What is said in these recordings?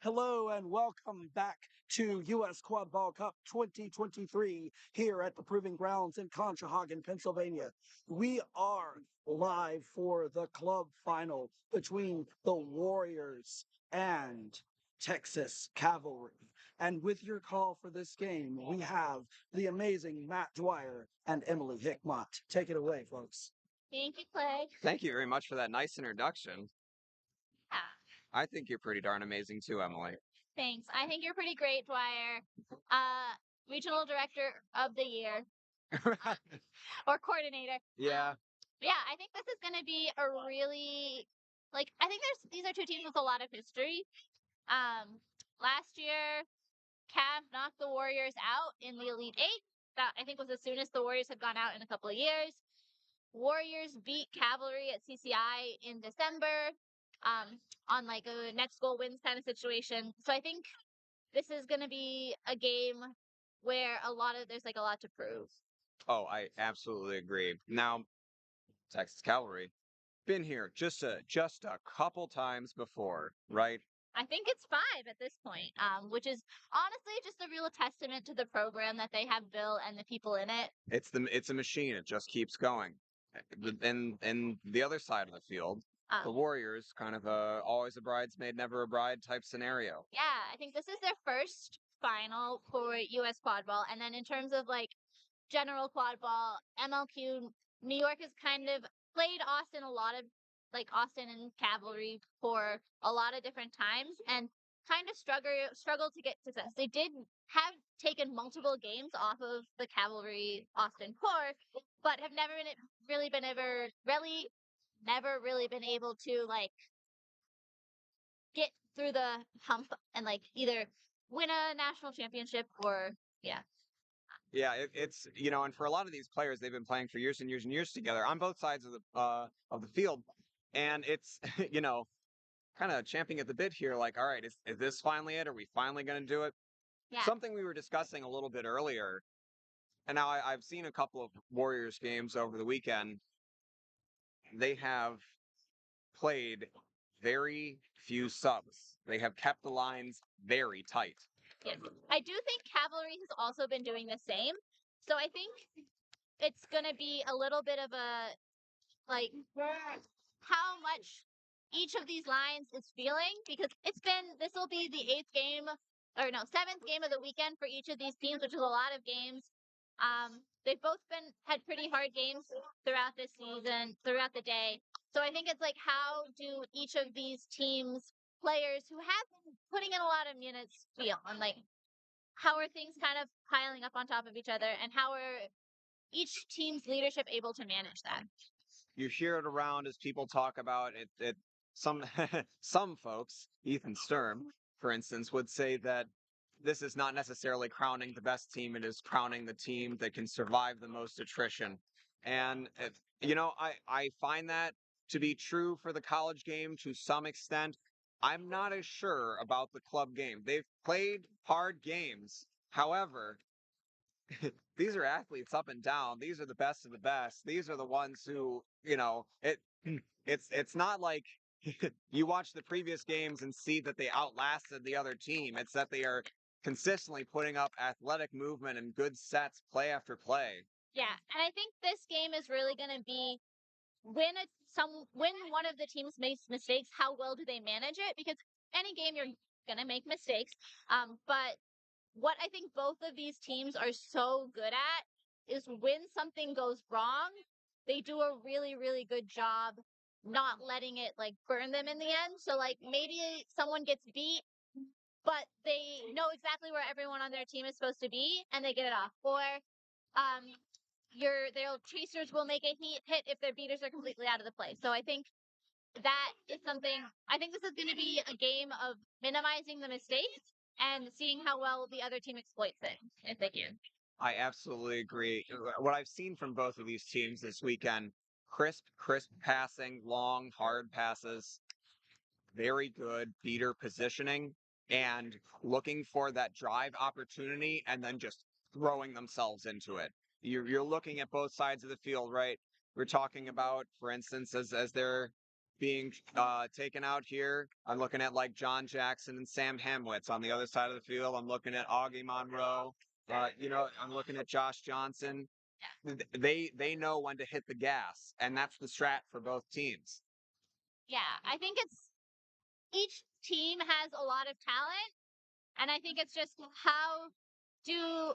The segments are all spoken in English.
Hello and welcome back to USQuadball Cup 2023 here at the Proving Grounds in Conshohocken, Pennsylvania. We are live for the club final between the Warriors and Texas Cavalry. And with your call for this game, we have the amazing Matt Dwyer and Emily Hickmott. Take it away, folks. Thank you, Clay. Thank you very much for that nice introduction. Yeah, I think you're pretty darn amazing too, Emily. thanks. I think you're pretty great, Dwyer. Regional Director of the Year or Coordinator. Yeah. Yeah, I think this is going to be a really I think these are two teams with a lot of history. Last year, Cav knocked the Warriors out in the Elite Eight. That I think was as soon as the Warriors had gone out in a couple of years. Warriors beat Cavalry at CCI in December. On like a next goal wins kind of situation. So I think this is going to be a game where there's like a lot to prove. Oh, I absolutely agree. Now, Texas Cavalry been here just a couple times before, right? I think it's 5 at this point, which is honestly just a real testament to the program that they have built and the people in it. It's a machine. It just keeps going. And the other side of the field, the Warriors, kind of always a bridesmaid, never a bride type scenario. Yeah, I think this is their first final for USQuadball, and then in terms of like general quad ball, MLQ, New York has kind of played Austin a lot of Austin and Cavalry for a lot of different times and kind of struggled to get success. They did have taken multiple games off of the Cavalry Austin core, but have never really been able to like get through the hump and like either win a national championship or yeah. Yeah, it's and for a lot of these players, they've been playing for years and years and years together on both sides of the field, and it's kind of champing at the bit here. Like, all right, is this finally it? Are we finally going to do it? Yeah. Something we were discussing a little bit earlier, and now I've seen a couple of Warriors games over the weekend. They have played very few subs. They have kept the lines very tight. Yes. I do think Cavalry has also been doing the same. So I think it's going to be a little bit of a like how much each of these lines is feeling because this will be the 7th game of the weekend for each of these teams, which is a lot of games. They've both had pretty hard games throughout this season, throughout the day. So I think it's like how do each of these teams players who have been putting in a lot of minutes feel and like how are things kind of piling up on top of each other and how are each team's leadership able to manage that? You hear it around as people talk about it. Some some folks, Ethan Sturm, for instance, would say that this is not necessarily crowning the best team. It is crowning the team that can survive the most attrition. And I find that to be true for the college game to some extent. I'm not as sure about the club game. They've played hard games. However, these are athletes up and down. These are the best of the best. These are the ones who, it's not like you watch the previous games and see that they outlasted the other team. It's that they are consistently putting up athletic movement and good sets play after play. Yeah, and I think this game is really going to be when one of the teams makes mistakes, how well do they manage it? Because any game you're going to make mistakes. But what I think both of these teams are so good at is when something goes wrong, they do a really, really good job not letting it like burn them in the end. So like maybe someone gets beat, but they know exactly where everyone on their team is supposed to be and they get it off. Or um their chasers will make a hit if their beaters are completely out of the play. So I think that is something I think this is going to be a game of minimizing the mistakes and seeing how well the other team exploits it if they can. I absolutely agree. What I've seen from both of these teams this weekend, crisp passing, long, hard passes, very good beater positioning, and looking for that drive opportunity and then just throwing themselves into it. You're looking at both sides of the field, right? We're talking about, for instance, as their being taken out here. I'm looking at like John Jackson and Sam Hamwitz on the other side of the field. I'm looking at Augie Monroe. I'm looking at Josh Johnson. They know when to hit the gas, and that's the strat for both teams. Yeah, I think it's each team has a lot of talent, and I think it's just how do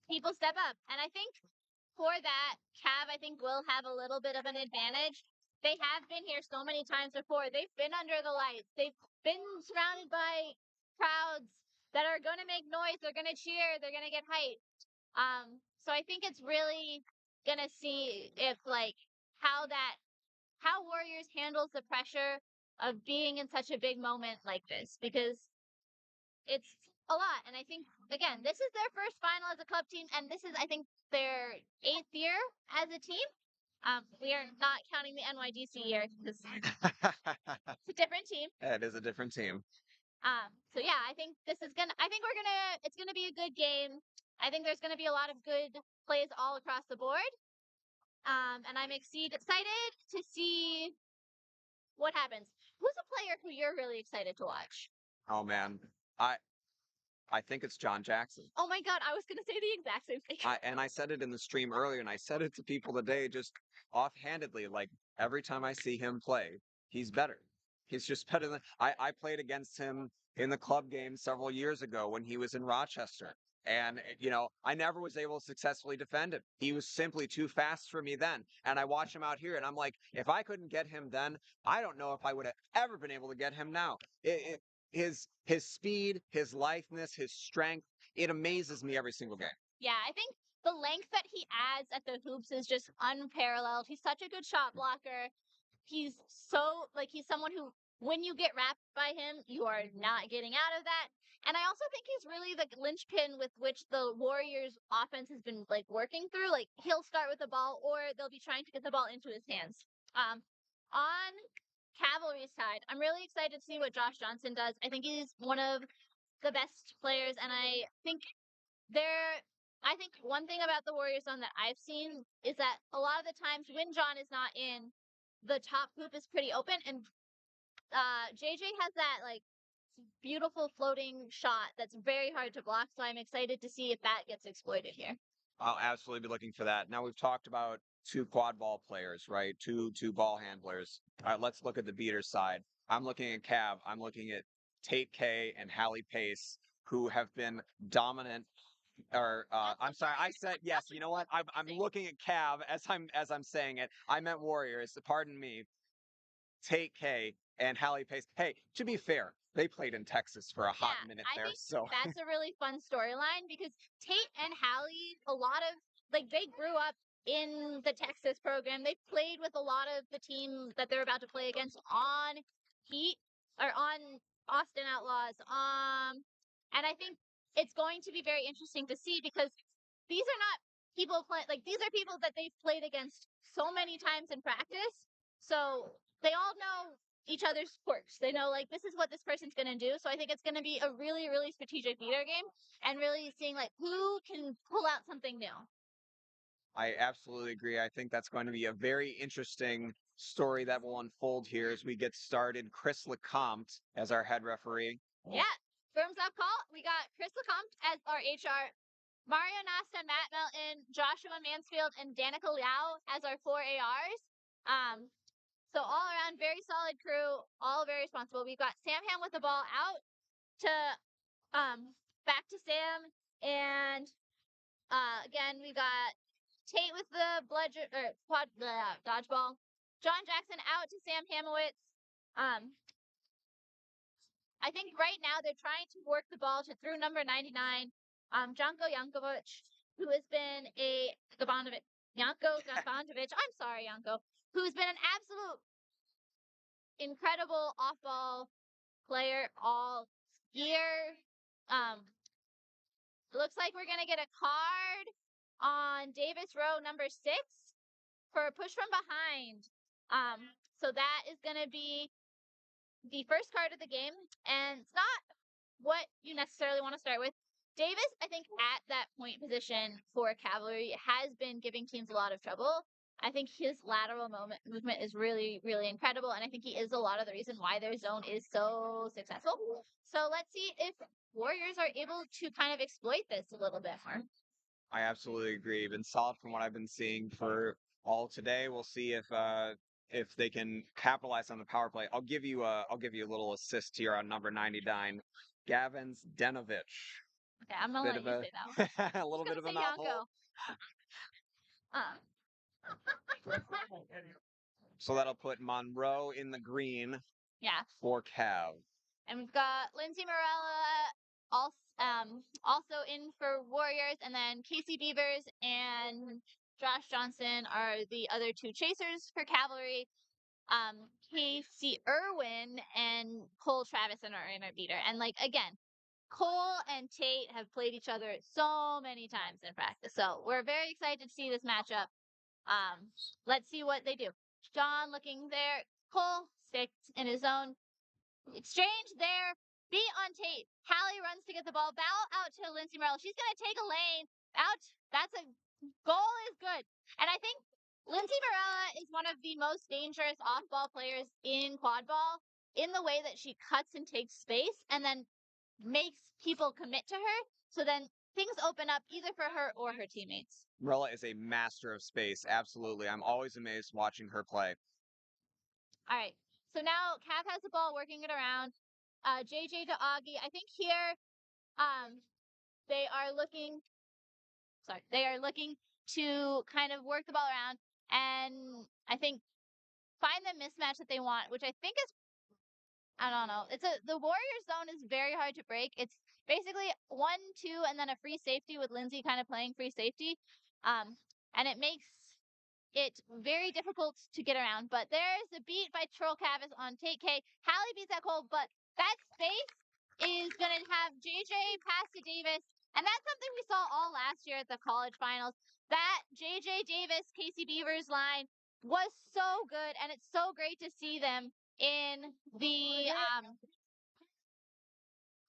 people step up. And I think for that, Cav, I think will have a little bit of an advantage. They have been here so many times before. They've been under the lights. They've been surrounded by crowds that are going to make noise. They're going to cheer. They're going to get hyped. So I think it's really going to see if like how Warriors handles the pressure of being in such a big moment like this, because it's a lot. And I think again, this is their first final as a club team, and this is I think their 8th year as a team. We are not counting the NYDC year because it's a different team. It is a different team. So yeah, I think it's gonna be a good game. I think there's gonna be a lot of good plays all across the board. And I'm excited to see what happens. Who's a player who you're really excited to watch? Oh man, I think it's John Jackson. Oh my God, I was going to say the exact same thing. I said it in the stream earlier, and I said it to people today just offhandedly. Like, every time I see him play, he's better. He's just better than I played against him in the club game several years ago when he was in Rochester. And, I never was able to successfully defend him. He was simply too fast for me then. And I watch him out here, and I'm like, if I couldn't get him then, I don't know if I would have ever been able to get him now. His speed, his litheness, his strength, it amazes me every single game. Yeah, I think the length that he adds at the hoops is just unparalleled. He's such a good shot blocker. He's someone who, when you get wrapped by him, you are not getting out of that. And I also think he's really the linchpin with which the Warriors offense has been like working through. Like he'll start with the ball or they'll be trying to get the ball into his hands. On Cavalry's side, I'm really excited to see what Josh Johnson does. I think he's one of the best players, and I think one thing about the Warriors zone that I've seen is that a lot of the times when John is not in, the top hoop is pretty open, and JJ has that like beautiful floating shot that's very hard to block. So I'm excited to see if that gets exploited here. I'll absolutely be looking for that. Now we've talked about two quad ball players, right? Two ball handlers. All right, let's look at the beater side. I'm looking at Cav. I'm looking at Tate K and Hallie Pace, who have been dominant. Or I'm sorry, I said yes. You know what? I'm looking at Cav as I'm saying it. I meant Warriors. Pardon me. Tate K and Hallie Pace. Hey, to be fair, they played in Texas for a hot minute there. So that's a really fun storyline because Tate and Hallie, they grew up in the Texas program. They played with a lot of the team that they're about to play against on Heat or on Austin Outlaws. And I think it's going to be very interesting to see because these are not these are people that they've played against so many times in practice. So they all know each other's quirks. They know like this is what this person's gonna do. So I think it's gonna be a really, really strategic beater game and really seeing like who can pull out something new. I absolutely agree. I think that's going to be a very interesting story that will unfold here as we get started. Chris Lecomte as our head referee. Yeah, firms up call. We got Chris Lecomte as our HR, Mario Nasta, Matt Melton, Joshua Mansfield, and Danica Liao as our 4 ARs. So all around, very solid crew, all very responsible. We've got Sam Ham with the ball out to back to Sam, and again we've got Tate with the dodgeball. John Jackson out to Sam Hamowitz. I think right now they're trying to work the ball through number 99, Janko Jankovic, who has been Janko Gabandovic. I'm sorry, Janko, who's been an absolute incredible off-ball player all year. Looks like we're gonna get a card on Davis Rowe number 6 for a push from behind. So that is gonna be the first card of the game, and it's not what you necessarily want to start with. Davis, I think, at that point position for Cavalry has been giving teams a lot of trouble. I think his lateral movement is really, really incredible, and I think he is a lot of the reason why their zone is so successful. So let's see if Warriors are able to kind of exploit this a little bit more. I absolutely agree. Been solid from what I've been seeing for all today. We'll see if they can capitalize on the power play. I'll give you a little assist here on number 99, Gavin Denovich. Okay, I'm gonna let you say that one. A little bit of a Say mouthful. Yanko. So that'll put Monroe in the green Yeah. for Cav. And we've got Lindsay Morella also in for Warriors, and then Casey Beavers and Josh Johnson are the other two chasers for Cavalry. Casey Irwin and Cole Travison are in our beater. And like again, Cole and Tate have played each other so many times in practice. So we're very excited to see this matchup. Let's see what they do. John looking there. Cole sticks in his zone. Exchange there. Beat on Tate. Hallie runs to get the ball. Bow out to Lindsay Merrill. She's going to take a lane. Out. That's a goal is good. And I think Lindsay Morella is one of the most dangerous off-ball players in quad ball in the way that she cuts and takes space and then makes people commit to her. So then things open up either for her or her teammates. Morella is a master of space. Absolutely. I'm always amazed watching her play. All right. So now Cav has the ball working it around. JJ to Augie. I think here they are looking to kind of work the ball around and I think find the mismatch that they want, which I think is I don't know. The Warriors zone is very hard to break. It's basically 1-2 and then a free safety with Lindsay kind of playing free safety. And it makes it very difficult to get around. But there's the beat by Troll Cavis on Tate K. Hallie beats that Cole, but that space is going to have JJ pass to Davis. And that's something we saw all last year at the college finals. That JJ Davis, Casey Beavers line was so good. And it's so great to see them in the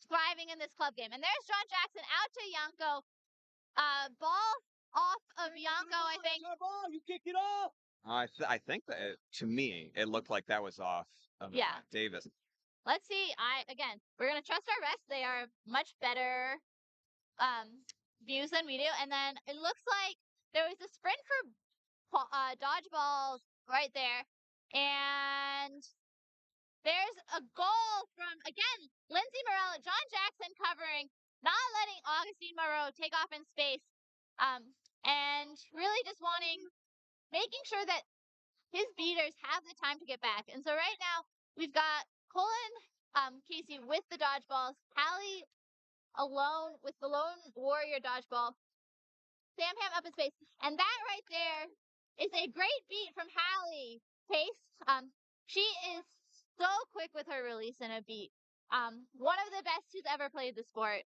thriving in this club game. And there's John Jackson out to Yanko. Ball off of Yanko, I think. You kick it off. I think that to me it looked like that was off of Davis. Let's see. We're gonna trust our refs. They are much better views than we do. And then it looks like there was a sprint for dodgeballs right there, and there's a goal from again Lindsay Morella, John Jackson covering, not letting Augustine Moreau take off in space, and really just making sure that his beaters have the time to get back. And so right now we've got Colin Casey with the dodgeballs, Hallie alone with the lone warrior dodgeball, Sam Ham up in space. And that right there is a great beat from Hallie Pace. She is so quick with her release and a beat. One of the best who's ever played the sport.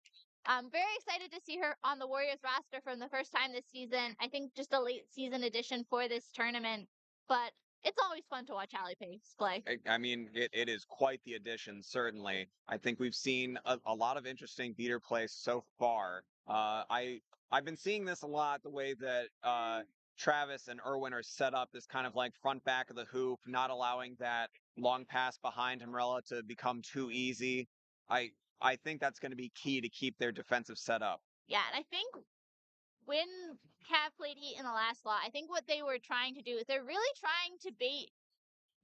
I'm very excited to see her on the Warriors roster for the first time this season. I think just a late season addition for this tournament, but it's always fun to watch Hallie Pace play. I mean, it is quite the addition, certainly. I think we've seen a lot of interesting beater play so far. I've been seeing this a lot, the way that Travis and Irwin are set up, this kind of like front back of the hoop, not allowing that long pass behind Umbrella to become too easy. I think that's going to be key to keep their defensive set up. Yeah, and I think when Cav played Heat in the last slot, I think what they were trying to do is they're really trying to bait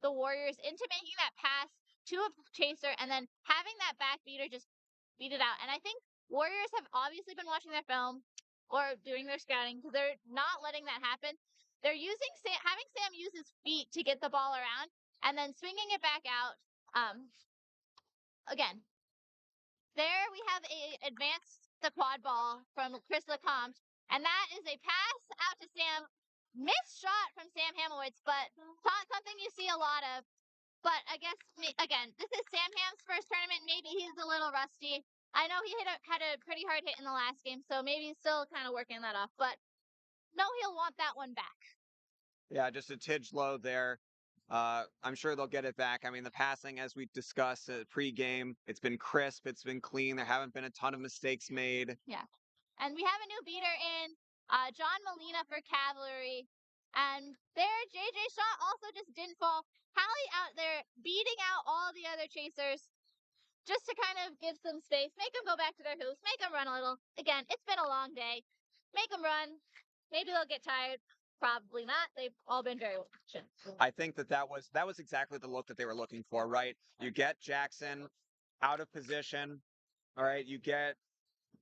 the Warriors into making that pass to a chaser and then having that back beater just beat it out. And I think Warriors have obviously been watching their film or doing their scouting because they're not letting that happen. They're having Sam use his feet to get the ball around and then swinging it back out. Again, there we have the quad ball from Chris Lecomte, and that is a pass out to Sam. Missed shot from Sam Hamowitz, but not something you see a lot of. But I guess, again, this is Sam Ham's first tournament. Maybe he's a little rusty. I know he had a pretty hard hit in the last game, so maybe he's still kind of working that off. But no, he'll want that one back. Yeah, just a tidge low there. I'm sure they'll get it back. I mean, the passing, as we discussed pre-game, it's been crisp, it's been clean. There haven't been a ton of mistakes made. Yeah. And we have a new beater in, John Molina for Cavalry. And their JJ shot also just didn't fall. Hallie out there beating out all the other chasers just to kind of give some space, make them go back to their hoops, make them run a little. Again, it's been a long day. Make them run. Maybe they'll get tired. Probably not. They've all been very patient. I think that was exactly the look that they were looking for, right? You get Jackson out of position, all right? You get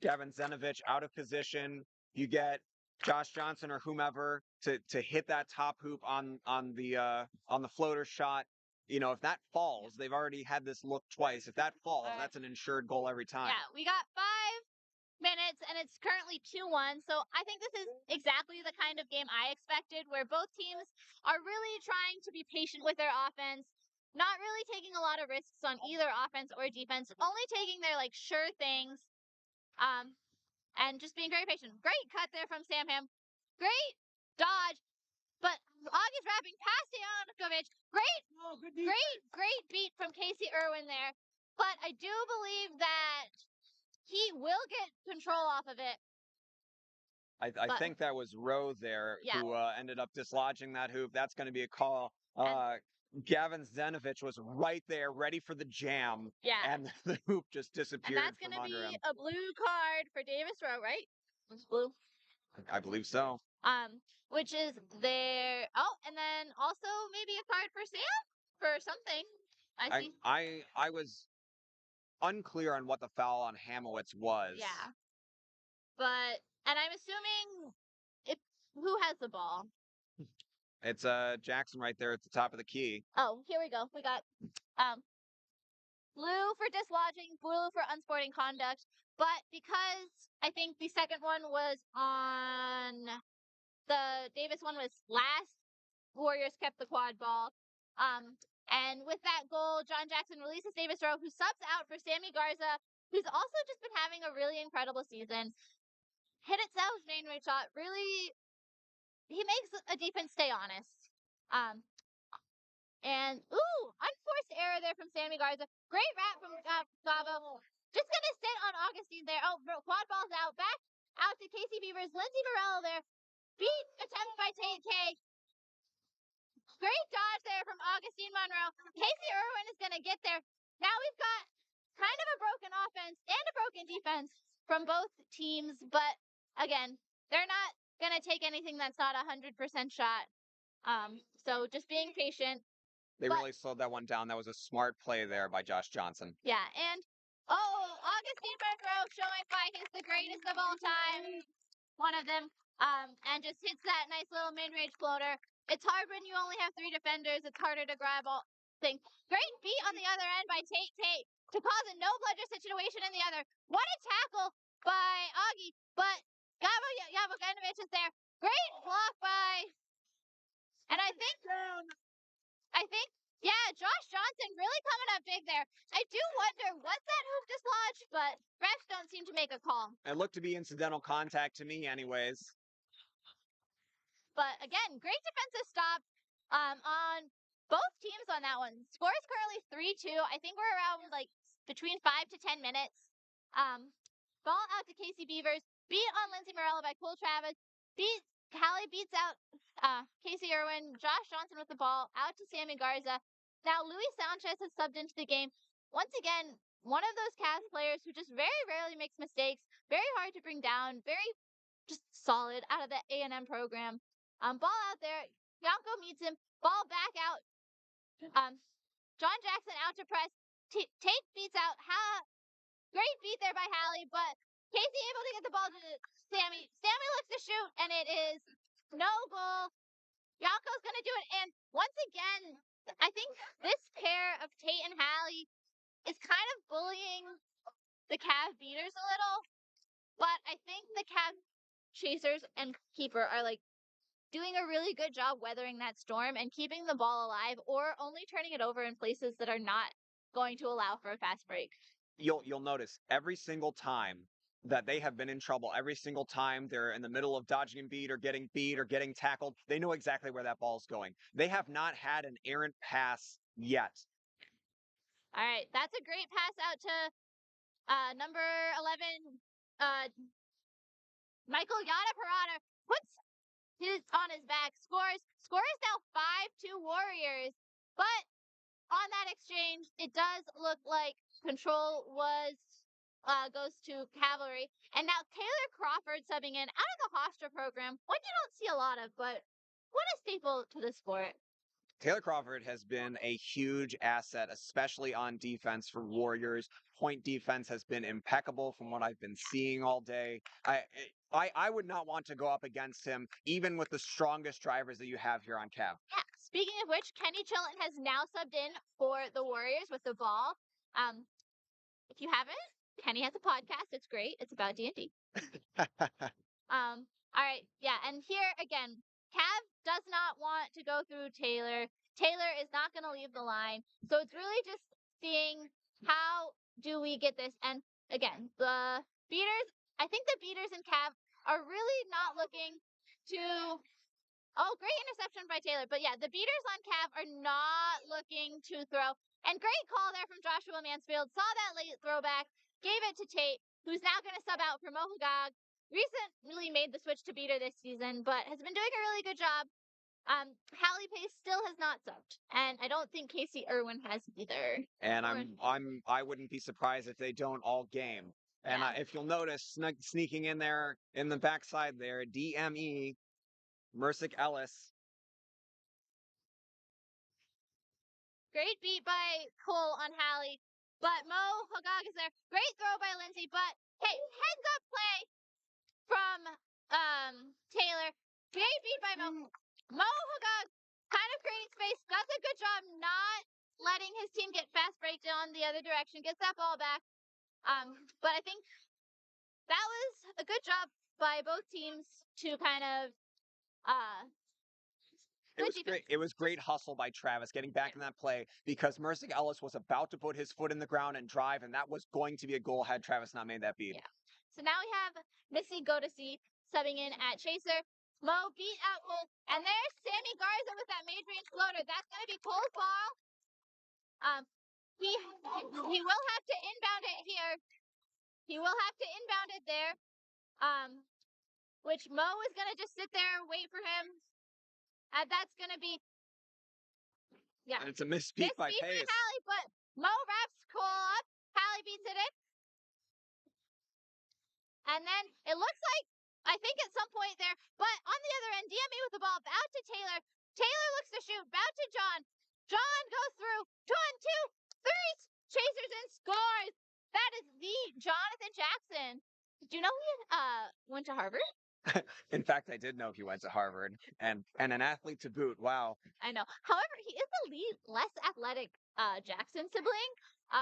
Gavin Zenovich out of position. You get Josh Johnson or whomever to hit that top hoop on the floater shot. You know, if that falls, they've already had this look twice. If that falls, that's an insured goal every time. Yeah, we got 5 minutes and it's currently 2-1. So I think this is exactly the kind of game I expected, where both teams are really trying to be patient with their offense, not really taking a lot of risks on either offense or defense, only taking their like sure things, and just being very patient. Great cut there from Sam Ham. Great dodge. But Augie's wrapping past Jankovic. Great beat from Casey Irwin there. But I do believe that he will get control off of it. I think that was Rowe there who ended up dislodging that hoop. That's going to be a call. Gavin Zenovich was right there, ready for the jam. Yeah. And the hoop just disappeared. And that's going to be a blue card for Davis Rowe, right? It's blue. I believe so. Which is there. Oh, and then also maybe a card for Sam for something. I see. I was unclear on what the foul on Hamowitz was. Yeah. And I'm assuming who has the ball? It's Jackson right there at the top of the key. Oh, here we go. We got blue for dislodging, blue for unsporting conduct. But because I think the second one was on the Davis one was last, Warriors kept the quad ball. And with that goal, John Jackson releases Davis Rowe, who subs out for Sammy Garza, who's also just been having a really incredible season. Hit itself, main range shot. Really, he makes a defense stay honest. And unforced error there from Sammy Garza. Great wrap from Gavo. Just gonna sit on Augustine there. Oh, quad ball's out. Back out to Casey Beavers. Lindsay Morello there. Beat attempt by Tate K. Great dodge there from Augustine Monroe. Casey Irwin is gonna get there. Now we've got kind of a broken offense and a broken defense from both teams, but again, they're not gonna take anything that's not 100% shot. So just being patient. They really slowed that one down. That was a smart play there by Josh Johnson. Yeah, and Augustine Monroe showing why he's the greatest of all time. One of them. And just hits that nice little mid-range floater. It's hard when you only have 3 defenders. It's harder to grab all things. Great beat on the other end by Tate to cause a no-bludger situation in the other. What a tackle by Augie, but Gabo Yavoganovic is there. Great block by, and I think, Josh Johnson really coming up big there. I do wonder, was that hoop dislodged? But refs don't seem to make a call. It looked to be incidental contact to me anyways. But again, great defensive stop on both teams on that one. Score is currently 3-2. I think we're around like between 5 to 10 minutes. Ball out to Casey Beavers. Beat on Lindsay Morello by Cole Travis. Hallie beats out Casey Irwin. Josh Johnson with the ball. Out to Sammy Garza. Now Luis Sanchez has subbed into the game. Once again, one of those Cavs players who just very rarely makes mistakes. Very hard to bring down. Very just solid out of the A&M program. Ball out there. Yanko meets him. Ball back out. John Jackson out to press. Tate beats out. Great beat there by Hallie, but Casey able to get the ball to Sammy. Sammy looks to shoot, and it is no goal. Yanko's going to do it. And once again, I think this pair of Tate and Hallie is kind of bullying the Cav beaters a little. But I think the Cav chasers and keeper are like doing a really good job weathering that storm and keeping the ball alive, or only turning it over in places that are not going to allow for a fast break. You'll notice every single time that they have been in trouble, every single time they're in the middle of dodging and beat or getting tackled, they know exactly where that ball's going. They have not had an errant pass yet. All right, that's a great pass out to number 11, Michael Yada Parada. on his back. Score is now 5-2 Warriors. But on that exchange, it does look like control goes to Cavalry. And now Taylor Crawford subbing in out of the Hofstra program, one you don't see a lot of, but what a staple to the sport. Taylor Crawford has been a huge asset, especially on defense for Warriors. Point defense has been impeccable from what I've been seeing all day. I would not want to go up against him, even with the strongest drivers that you have here on Cav. Yeah. Speaking of which, Kenny Chilton has now subbed in for the Warriors with the ball. If you haven't, Kenny has a podcast. It's great. It's about D&D. All right, yeah, and here again, Cav does not want to go through Taylor. Taylor is not going to leave the line, so it's really just seeing how do we get this. And again, the beaters. I think the beaters in Cav are really not looking to. Oh, great interception by Taylor. But yeah, the beaters on Cav are not looking to throw. And great call there from Joshua Mansfield. Saw that late throwback, gave it to Tate, who's now going to sub out for Mohagog. Recently made the switch to beater this season, but has been doing a really good job. Hallie Pace still has not subbed, and I don't think Casey Irwin has either. And I wouldn't be surprised if they don't all game. And Yeah. if you'll notice, sneaking in there in the backside there, DME, Mercic Ellis. Great beat by Cole on Hallie, but Mo Hagag is there. Great throw by Lindsay, but hey, heads up play from Taylor. Great beat by Mo. Mo Hagag kind of creating space, does a good job not letting his team get fast breakdown the other direction, gets that ball back. But I think that was a good job by both teams to kind of It was great hustle by Travis getting back in that play because Mercic Ellis was about to put his foot in the ground and drive, and that was going to be a goal had Travis not made that beat. Yeah. So now we have Missy Godesi subbing in at Chaser. Mo beat out Cole, and there's Sammy Garza with that mid-range floater. That's going to be Cole's ball. He will have to inbound it here. He will have to inbound it there. Which Mo is going to just sit there and wait for him. And that's going to be, yeah. And it's a misspeak by Pace. Hallie, but Mo wraps Cole up. Hallie beats it in. And then it looks like, I think at some point there, but on the other end, DME with the ball, out to Taylor. Taylor looks to shoot, bout to John. John goes through, 1, 2, 3, Chasers and scores. That is the Jonathan Jackson. Do you know he went to Harvard? In fact, I did know he went to Harvard and an athlete to boot. Wow. I know. However, he is the less athletic Jackson sibling.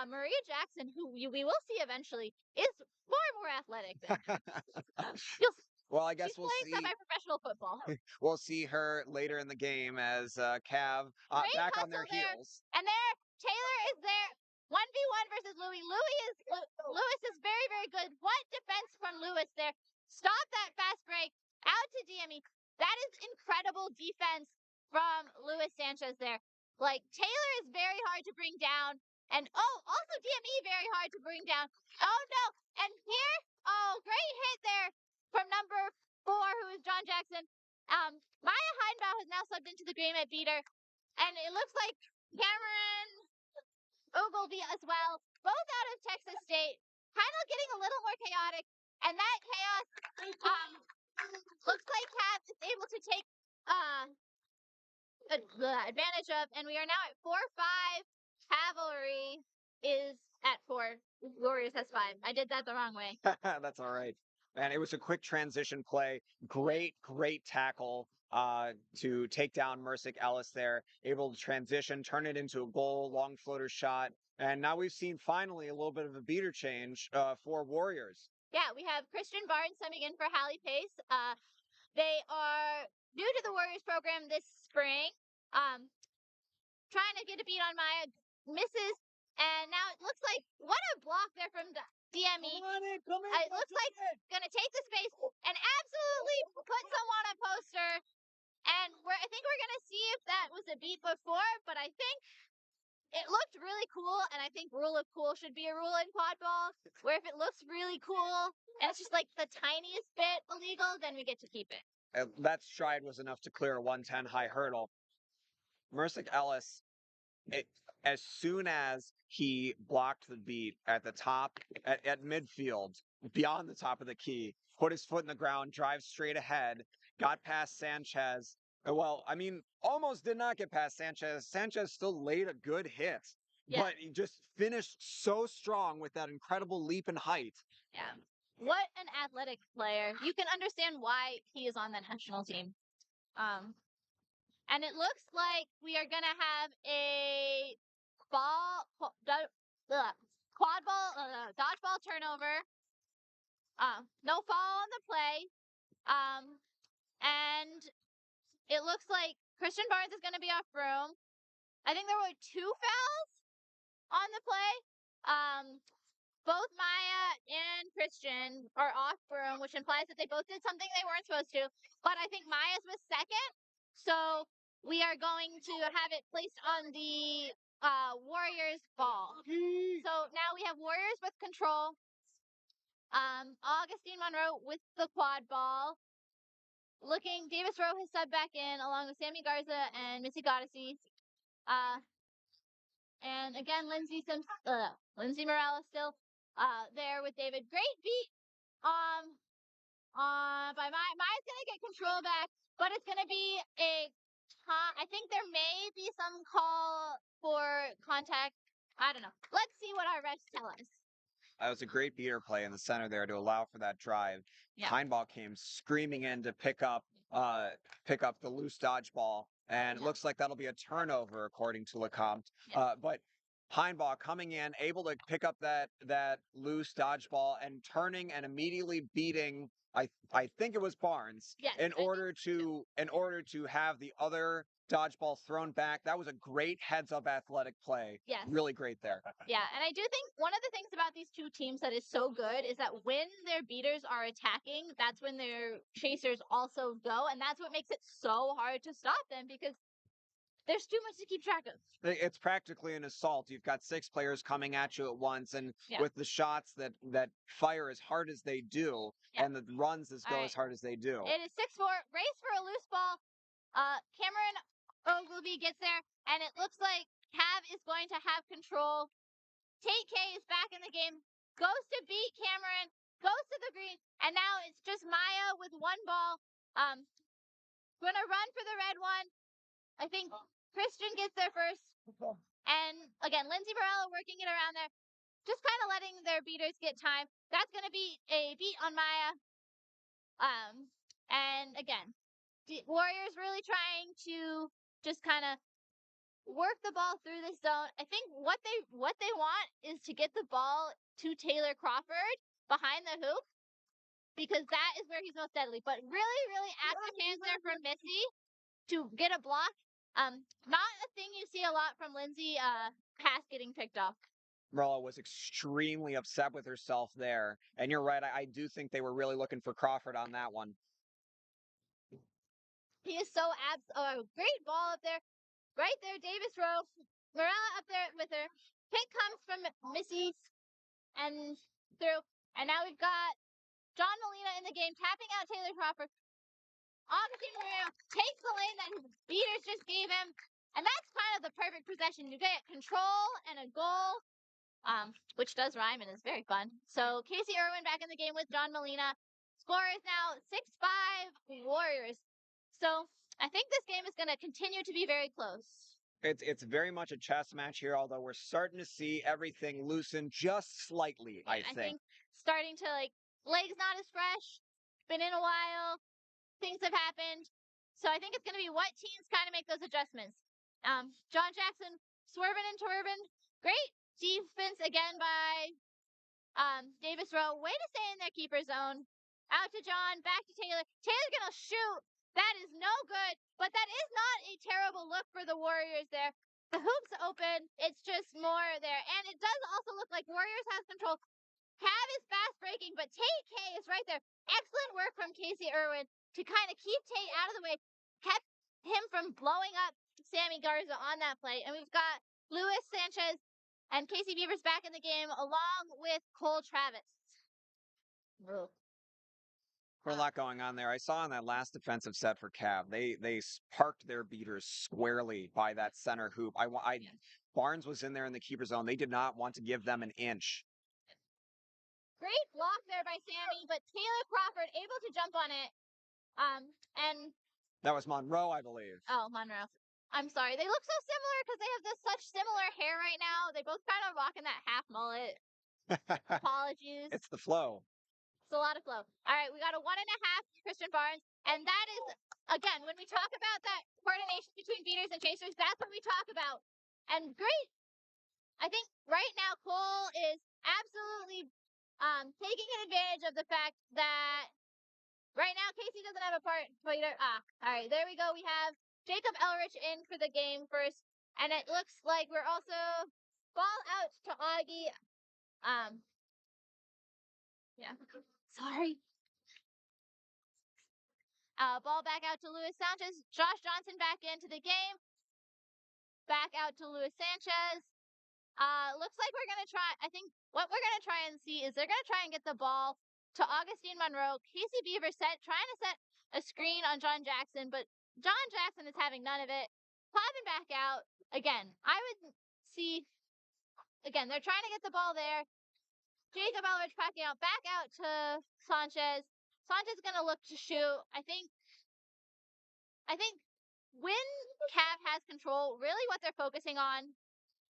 Maria Jackson, who we will see eventually, is far more athletic than him. Well, I guess She's we'll playing see. semi-professional football. We'll see her later in the game as Cav back on their heels. And there, Taylor is there. 1v1 versus Louis. Lewis is very, very good. What defense from Lewis there? Stop that fast break. Out to DME. That is incredible defense from Luis Sanchez there. Like, Taylor is very hard to bring down. And, also DME very hard to bring down. Oh, no. And here, great hit there from number 4, who is John Jackson. Maya Heidenbaugh has now subbed into the game at beater. And it looks like Cameron Ogilvie as well, both out of Texas State, kind of getting a little more chaotic. And that chaos looks like Cav is able to take the advantage of. And we are now at 4-5. Cavalry is at 4. Warriors has 5. I did that the wrong way. That's all right. And it was a quick transition play. Great tackle to take down Mercic Ellis there. Able to transition, turn it into a goal, long floater shot. And now we've seen finally a little bit of a beater change for Warriors. Yeah, we have Christian Barnes coming in for Hallie Pace. They are new to the Warriors program this spring. Trying to get a beat on Maya, misses, and now it looks like, what a block there from DME. Come in, it looks like gonna take the space and absolutely put someone on poster. And I think we're gonna see if that was a beat before, but I think it looked really cool, and I think rule of cool should be a rule in quadball, where if it looks really cool and it's just like the tiniest bit illegal, then we get to keep it. That stride was enough to clear a 110 high hurdle. Mercic Ellis, it, as soon as he blocked the beat at the top, at midfield, beyond the top of the key, put his foot in the ground, drive straight ahead, got past Sanchez. Well, I mean, almost did not get past Sanchez. Sanchez still laid a good hit, Yeah. but he just finished so strong with that incredible leap in height. Yeah. What an athletic player. You can understand why he is on the national team. And it looks like we are going to have a quad ball, dodgeball turnover. No fall on the play. And it looks like Christian Barnes is going to be off broom. I think there were 2 fouls on the play. Both Maya and Christian are off broom, which implies that they both did something they weren't supposed to. But I think Maya's was second. So we are going to have it placed on the Warriors ball. So now we have Warriors with control. Augustine Monroe with the quad ball. Davis Rowe has subbed back in along with Sammy Garza and Missy Goddessy. And again, Lindsay Morales still there with David. Great beat by Maya's gonna get control back, but it's gonna be I think there may be some call for contact. I don't know. Let's see what our refs tell us. That was a great beater play in the center there to allow for that drive. Yeah. Hindball came screaming in to pick up the loose dodgeball, and it looks like that'll be a turnover according to Lecomte. Yeah. But Hindball coming in, able to pick up that loose dodgeball and turning and immediately beating. I think it was Barnes. Yes, in order to have the other dodgeball thrown back. That was a great heads-up athletic play. Yes. Really great there. Yeah, and I do think one of the things about these two teams that is so good is that when their beaters are attacking, that's when their chasers also go, and that's what makes it so hard to stop them because there's too much to keep track of. It's practically an assault. You've got 6 players coming at you at once, and with the shots that fire as hard as they do, and the runs go as hard as they do. It is 6-4, race for a loose ball. Cameron Ogilvy gets there, and it looks like Cav is going to have control. Tate K is back in the game, goes to beat Cameron, goes to the green, and now it's just Maya with 1 ball. Gonna run for the red one. I think Christian gets there first. And again, Lindsay Morello working it around there. Just kind of letting their beaters get time. That's going to be a beat on Maya. And again, Warriors really trying to just kind of work the ball through this zone. I think what they want is to get the ball to Taylor Crawford behind the hoop because that is where he's most deadly. But really, really active hands there from Missy to get a block. Not a thing you see a lot from Lindsay. Pass getting picked off. Morello was extremely upset with herself there. And you're right, I do think they were really looking for Crawford on that one. He is so great ball up there. Right there, Davis Rowe. Morella up there with her. Pick comes from Missy and through. And now we've got John Molina in the game, tapping out Taylor Crawford. Augustine Moreno takes the lane that his beaters just gave him. And that's kind of the perfect possession. You get control and a goal. Which does rhyme and is very fun. So Casey Irwin back in the game with John Molina. Score is now 6-5 Warriors. So I think this game is going to continue to be very close. It's very much a chess match here, although we're starting to see everything loosen just slightly, I think. Starting to legs not as fresh, been in a while, things have happened. So I think it's going to be what teams kind of make those adjustments. John Jackson swerving and twerving. Great defense again by Davis Rowe. Way to stay in their keeper zone. Out to John, back to Taylor. Taylor's going to shoot. That is no good, but that is not a terrible look for the Warriors there. The hoop's open. It's just more there. And it does also look like Warriors has control. Cav is fast breaking, but Tate K is right there. Excellent work from Casey Irwin to kind of keep Tate out of the way. Kept him from blowing up Sammy Garza on that play. And we've got Luis Sanchez and Casey Beavers back in the game along with Cole Travis. For a lot going on there. I saw in that last defensive set for Cav, they parked their beaters squarely by that center hoop. Barnes was in there in the keeper zone. They did not want to give them an inch. Great block there by Sammy, but Taylor Crawford able to jump on it. And that was Monroe, I believe. Oh, Monroe. I'm sorry. They look so similar because they have this such similar hair right now. They both kind of rocking that half mullet. Apologies. It's the flow. It's a lot of flow. All right, we got a 1.5 Christian Barnes, and that is again when we talk about that coordination between beaters and chasers. That's what we talk about. And great. I think right now Cole is absolutely taking advantage of the fact that right now Casey doesn't have a part. All right, there we go. We have Jacob Elrich in for the game first, and it looks like we're also ball out to Augie. Yeah, sorry. Ball back out to Luis Sanchez. Josh Johnson back into the game. Back out to Luis Sanchez. Looks like we're gonna try. I think what we're gonna try and see is they're gonna try and get the ball to Augustine Monroe. Casey Beaver trying to set a screen on John Jackson, but John Jackson is having none of it. Popping back out again. I would see again. They're trying to get the ball there. Jacob Elrich backing out, back out to Sanchez. Sanchez is gonna look to shoot. I think when Cav has control, really what they're focusing on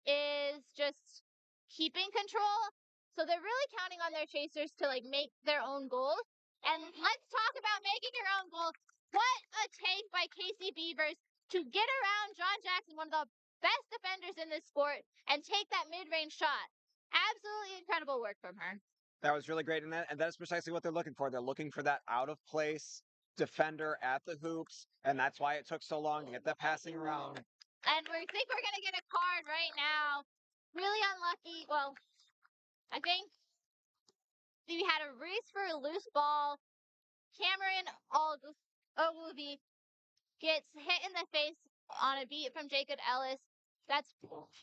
is just keeping control. So they're really counting on their chasers to like make their own goals. And let's talk about making your own goals. What a take by Casey Beavers to get around John Jackson, one of the best defenders in this sport, and take that mid-range shot. Absolutely incredible work from her. That was really great, and that's precisely what they're looking for. They're looking for that out of place defender at the hoops, and that's why it took so long to get that passing around. And we think we're gonna get a card right now. Really unlucky. Well, I think we had a race for a loose ball. Cameron Ogilvy gets hit in the face on a beat from Jacob Ellis. That's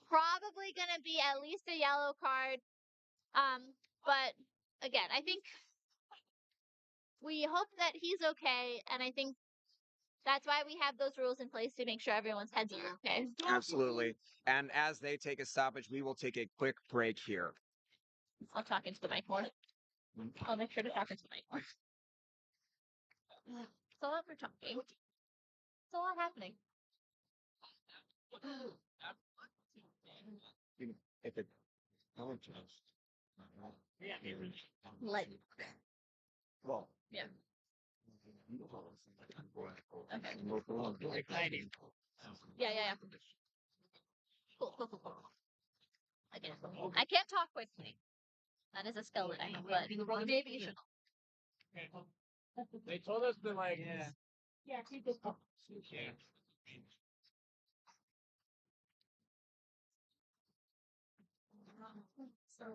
probably gonna be at least a yellow card. But again, I think we hope that he's okay, and I think that's why we have those rules in place to make sure everyone's heads are okay. Absolutely. And as they take a stoppage, we will take a quick break here. I'll talk into the mic more. I'll make sure to talk into the mic more. It's a lot for talking. It's a lot happening. If it Let. well, Yeah. Okay. Yeah. Cool. Again, I can't talk quickly. That is a skill that I have, but maybe you should. They told us to like. Yeah, keep this up. So.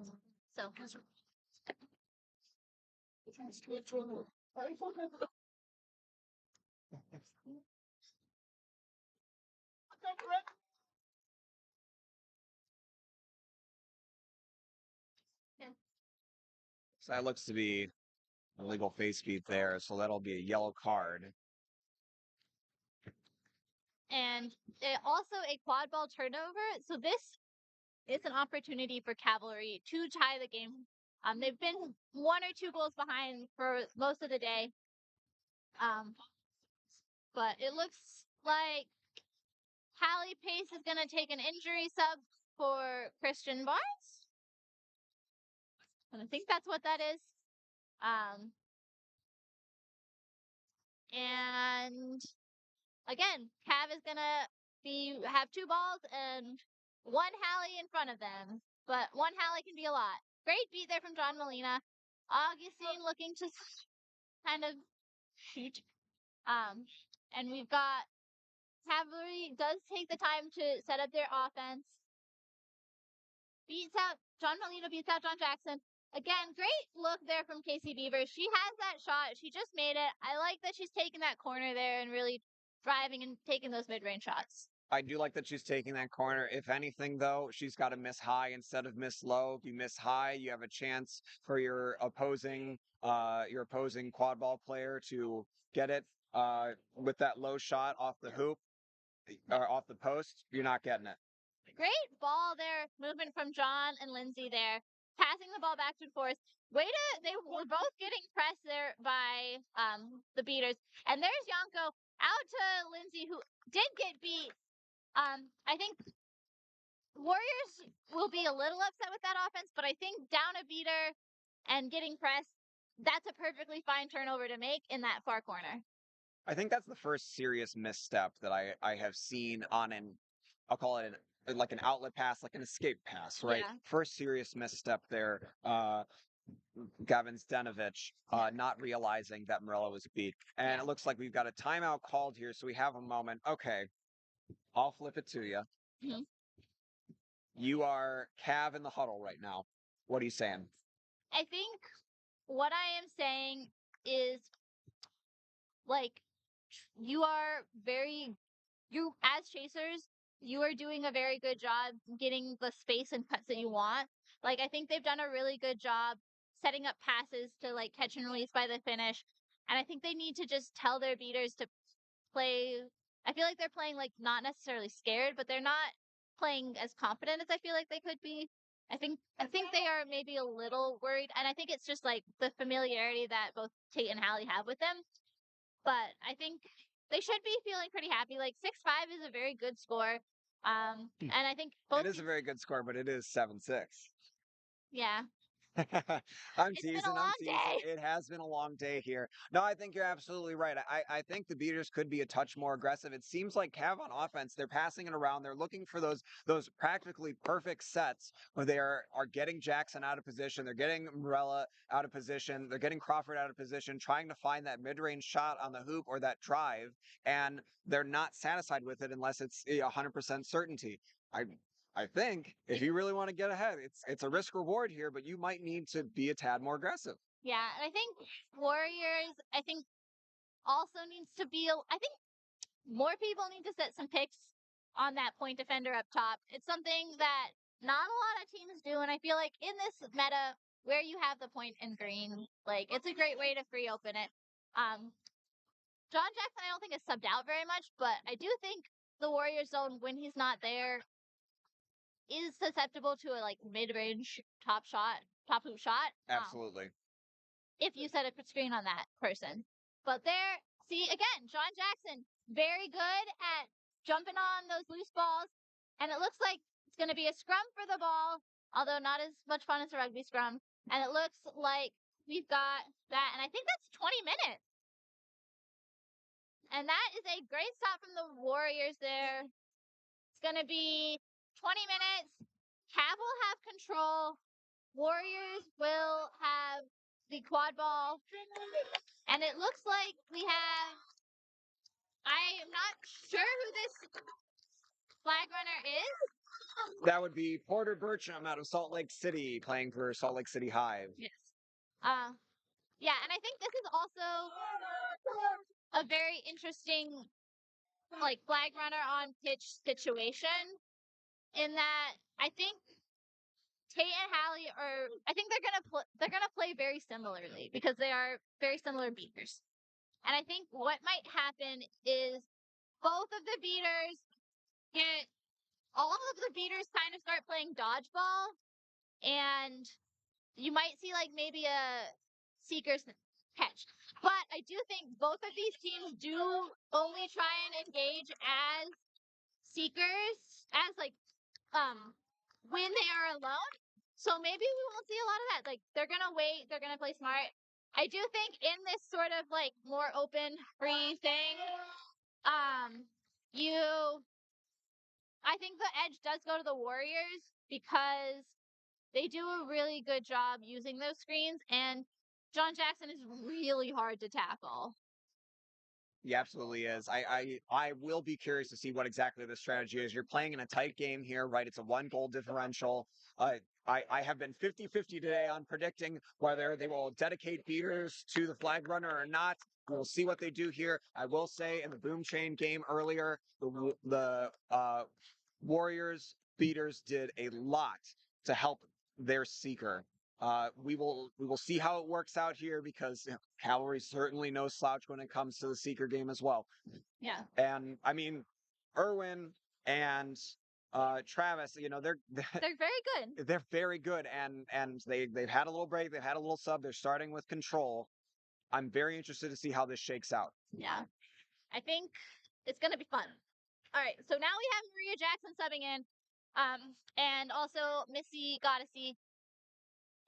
So that looks to be a legal face beat there, so that'll be a yellow card. And also a quad ball turnover. So this is an opportunity for Cavalry to tie the game. They've been 1 or 2 goals behind for most of the day. But it looks like Hallie Pace is going to take an injury sub for Christian Barnes. And I think that's what that is. And again, Cav is going to have 2 balls and 1 Hallie in front of them. But 1 Hallie can be a lot. Great beat there from John Molina. Augustine looking to kind of shoot. And we've got Cavalry does take the time to set up their offense. John Molina beats out John Jackson. Again, great look there from Casey Beaver. She has that shot. She just made it. I like that she's taking that corner there and really driving and taking those mid-range shots. I do like that she's taking that corner. If anything, though, she's got to miss high instead of miss low. If you miss high, you have a chance for your opposing quad ball player to get it with that low shot off the hoop or off the post. You're not getting it. Great ball there, movement from John and Lindsay there, passing the ball back and forth. They were both getting pressed there by the beaters. And there's Yanko out to Lindsay, who did get beat. I think Warriors will be a little upset with that offense, but I think down a beater and getting pressed, that's a perfectly fine turnover to make in that far corner. I think that's the first serious misstep that I have seen on I'll call it like an outlet pass, like an escape pass, right? Yeah. First serious misstep there. Gavin Zdenovich not realizing that Morello was beat. And Yeah. it looks like we've got a timeout called here, so we have a moment. Okay, I'll flip it to you. Mhm. You are Cav in the huddle right now. What are you saying? I think what I am saying is like you are you as chasers, you are doing a very good job getting the space and cuts that you want. Like I think they've done a really good job setting up passes to like catch and release by the finish. And I think they need to just tell their beaters to play. I feel like they're playing like not necessarily scared, but they're not playing as confident as I feel like they could be. I think they are maybe a little worried, and I think it's just like the familiarity that both Tate and Hallie have with them. But I think they should be feeling pretty happy. Like 6-5 is a very good score. And I think both It is a very good score, but it is 7-6. yeah. I'm It's been teasing. a I'm long teasing. day. It has been a long day here. No, I think you're absolutely right. I think the beaters could be a touch more aggressive. It seems like Cav on offense, they're passing it around. They're looking for those practically perfect sets where they are getting Jackson out of position. They're getting Morella out of position. They're getting Crawford out of position, trying to find that mid-range shot on the hoop or that drive, and they're not satisfied with it unless it's 100% certainty. I think if you really want to get ahead, it's a risk reward here, but you might need to be a tad more aggressive. Yeah, and I think Warriors, I think also needs to be. I think more people need to set some picks on that point defender up top. It's something that not a lot of teams do, and I feel like in this meta where you have the point in green, like it's a great way to free open it. John Jackson, I don't think is subbed out very much, but I do think the Warriors zone when he's not there is susceptible to a like mid-range top hoop shot. Absolutely. If you set a screen on that person. But there, see, again, John Jackson, very good at jumping on those loose balls. And it looks like it's going to be a scrum for the ball, although not as much fun as a rugby scrum. And it looks like we've got that. And I think that's 20 minutes. And that is a great stop from the Warriors there. It's going to be 20 minutes. Cav will have control. Warriors will have the quad ball. And it looks like we have. I am not sure who this flag runner is. That would be Porter Burcham out of Salt Lake City playing for Salt Lake City Hive. Yes. Yeah, and I think this is also a very interesting like flag runner on pitch situation in that I think Tate and Hallie are. I think they're gonna play very similarly because they are very similar beaters. And I think what might happen is both of the beaters get all of the beaters kind of start playing dodgeball, and you might see like maybe a seeker's catch. But I do think both of these teams do only try and engage as seekers, as like when they are alone. So maybe we won't see a lot of that. Like they're gonna wait, they're gonna play smart. I do think in this sort of like more open, free thing, you I think the edge does go to the Warriors because they do a really good job using those screens, and John Jackson is really hard to tackle. He absolutely is. I will be curious to see what exactly the strategy is. You're playing in a tight game here, right? It's a 1 goal differential. I have been 50-50 today on predicting whether they will dedicate beaters to the flag runner or not. We'll see what they do here. I will say in the boom chain game earlier, the Warriors beaters did a lot to help their seeker. We will see how it works out here because Cavalry certainly no slouch when it comes to the seeker game as well. Yeah. And I mean, Irwin and Travis, they're They're very good. they're very good, and they've had a little break, they've had a little sub. They're starting with control. I'm very interested to see how this shakes out. Yeah. I think it's gonna be fun. All right, so now we have Maria Jackson subbing in, and also Missy Goddessy,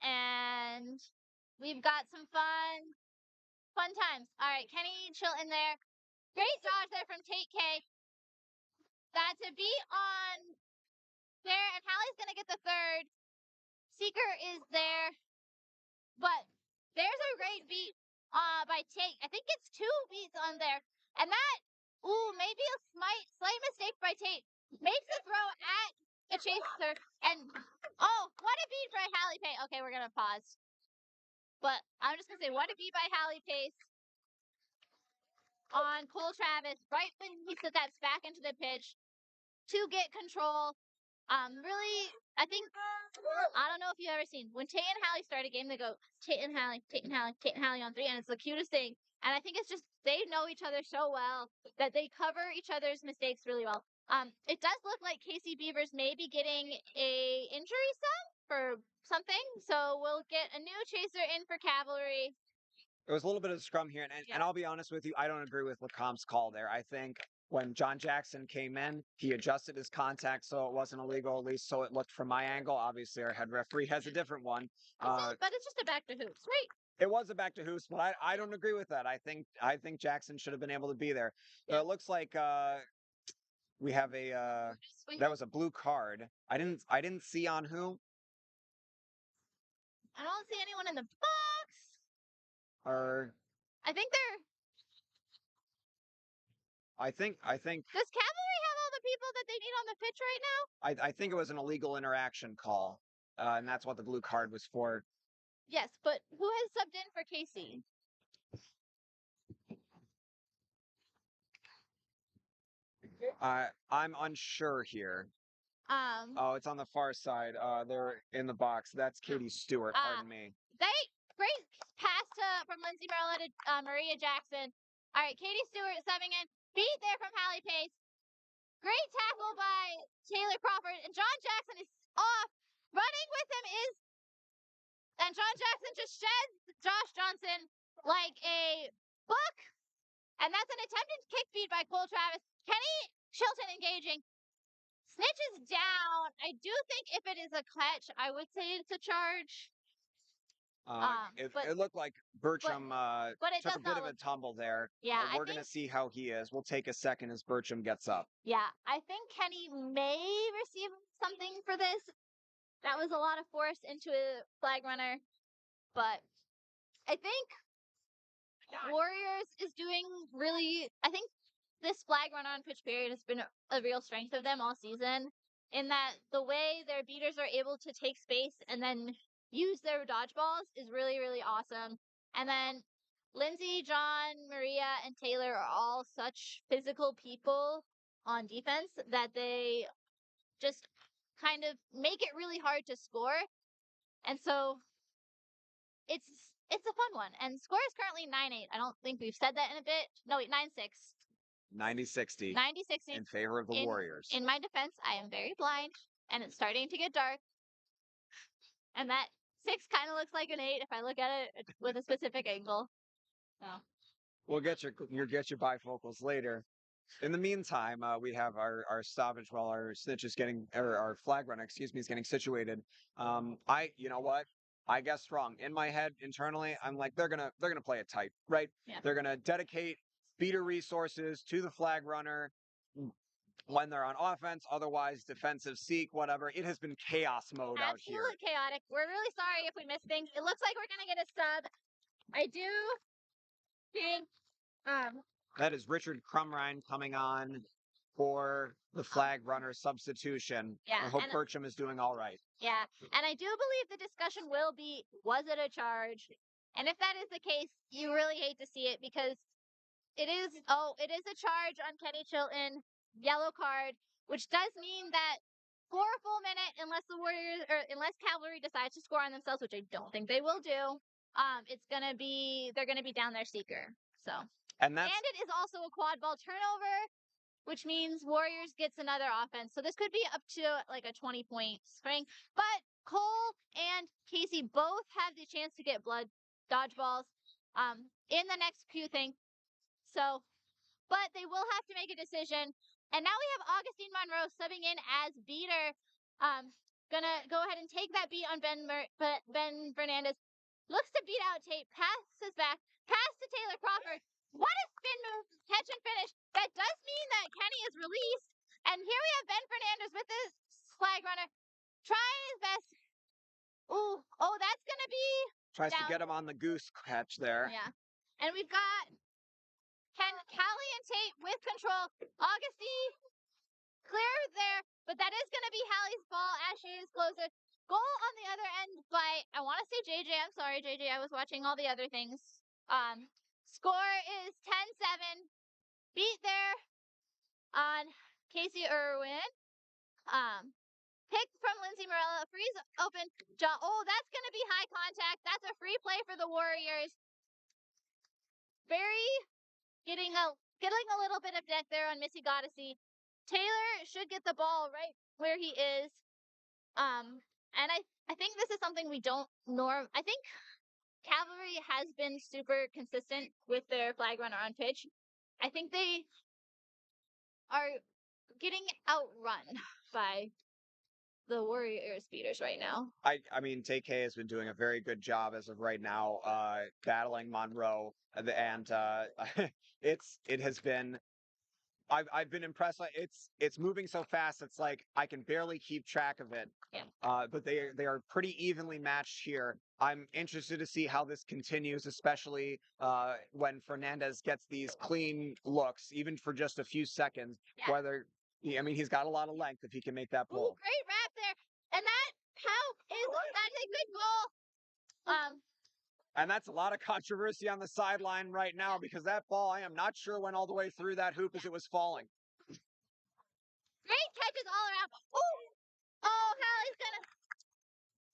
and we've got some fun times. All right, Kenny Chilton there. Great dodge there from Tate K. That to be on there, and Hallie's gonna get the third. Seeker is there, but there's a great beat by Tate. I think it's 2 beats on there, and that maybe a slight mistake by Tate makes the throw at the chaser, and what a beat by Hallie Pace. Okay, we're gonna pause, but I'm just gonna say what a beat by Hallie Pace on Cole Travis right when he steps back into the pitch to get control. Really, I think I don't know if you've ever seen when Tate and Hallie start a game, they go Tate and Hallie, Tate and Hallie, Tate and Hallie on 3, and it's the cutest thing. And I think it's just they know each other so well that they cover each other's mistakes really well. It does look like Casey Beavers may be getting a injury sub for something, so we'll get a new chaser in for Cavalry. It was a little bit of a scrum here, and I'll be honest with you, I don't agree with Lacomp's call there. I think when John Jackson came in, he adjusted his contact so it wasn't illegal, at least so it looked from my angle. Obviously, our head referee has a different one. But it's just a back to hoops, right? It was a back to hoops, but I don't agree with that. I think Jackson should have been able to be there. It looks like we have that was a blue card. I didn't see on who. I don't see anyone in the box. Or I think they're. I think Does Cavalry have all the people that they need on the pitch right now? I think it was an illegal interaction call, and that's what the blue card was for. Yes, but who has subbed in for Casey? I'm unsure here. Um, Oh, it's on the far side. They're in the box. That's Katie Stewart. Pardon me. Great pass from Lindsay Marlowe to Maria Jackson. All right, Katie Stewart subbing in. Beat there from Hallie Pace. Great tackle by Taylor Crawford. And John Jackson is off. Running with him is. And John Jackson just sheds Josh Johnson like a book. And that's an attempted kick feed by Cole Travis. Kenny Chilton engaging. Snitch is down. I do think if it is a catch, I would say it's a charge. It looked like Bertram took a bit of a tumble there. Yeah, we're going to see how he is. We'll take a second as Bertram gets up. Yeah, I think Kenny may receive something for this. That was a lot of force into a flag runner. But I think Warriors is doing really. I think this flag runner on pitch period has been a real strength of them all season. In that the way their beaters are able to take space and then use their dodgeballs is really, really awesome. And then Lindsay, John, Maria, and Taylor are all such physical people on defense that they just kind of make it really hard to score. And so it's a fun one. And score is currently 9-8. I don't think we've said that in a bit. No, wait, 9-6. 90-60. 90-60. In favor of the Warriors. In my defense, I am very blind, and it's starting to get dark. And that 6 kind of looks like an 8 if I look at it with a specific angle. So. We'll get your bifocals later. In the meantime, we have our stoppage while our snitch is getting, or our flag runner, excuse me, is getting situated. You know what? I guessed wrong. In my head, internally, I'm like, they're gonna play it tight, right? Yeah. They're gonna dedicate beater resources to the flag runner when they're on offense. Otherwise, defensive seek, whatever. It has been chaos mode out here. Absolutely chaotic. We're really sorry if we missed things. It looks like we're gonna get a sub. I do think that is Richard Crumrine coming on for the flag runner substitution. Yeah, I hope and- Percham is doing all right. Yeah, and I do believe the discussion will be, was it a charge? And if that is the case, you really hate to see it because it is a charge on Kenny Chilton, yellow card, which does mean that for a full minute, unless the Warriors or unless Cavalry decides to score on themselves, which I don't think they will do, they're gonna be down their seeker. So And and it is also a quad ball turnover, which means Warriors gets another offense. So this could be up to like a 20-point swing. But Cole and Casey both have the chance to get blood dodgeballs in the next few things. So, but they will have to make a decision. And now we have Augustine Monroe subbing in as beater. Gonna go ahead and take that beat on Ben Fernandez. Looks to beat out Tate, passes back, pass to Taylor Crawford. What a spin move, catch and finish. That does mean that Kenny is released. And here we have Ben Fernandez with his flag runner, trying his best. Ooh, oh, that's gonna be tries down. to get him on the goose catch there. Yeah. And we've got Callie and Tate with control. Augustine clear there, but that is going to be Hallie's ball as she is closer. Goal on the other end by, I want to say JJ. I'm sorry, JJ. I was watching all the other things. Score is 10-7. Beat there on Casey Irwin. Pick from Lindsay Morella. Freeze open. Oh, that's going to be high contact. That's a free play for the Warriors. Very getting a little bit of deck there on Missy Goddessy. Taylor should get the ball right where he is. And I think this is something we don't I think Cavalry has been super consistent with their flag runner on pitch. I think they are getting outrun by the Warriors beaters right now. I mean, TK has been doing a very good job as of right now, battling Monroe, and it has been. I've been impressed. Like it's moving so fast. It's like I can barely keep track of it. Yeah. But they are pretty evenly matched here. I'm interested to see how this continues, especially when Fernandez gets these clean looks, even for just a few seconds. Yeah. Whether I mean, he's got a lot of length if he can make that pull. Ooh, great wrap there, and that's a good goal. And that's a lot of controversy on the sideline right now because that ball, I am not sure went all the way through that hoop as it was falling. Great catches all around. Oh, Hallie's gonna.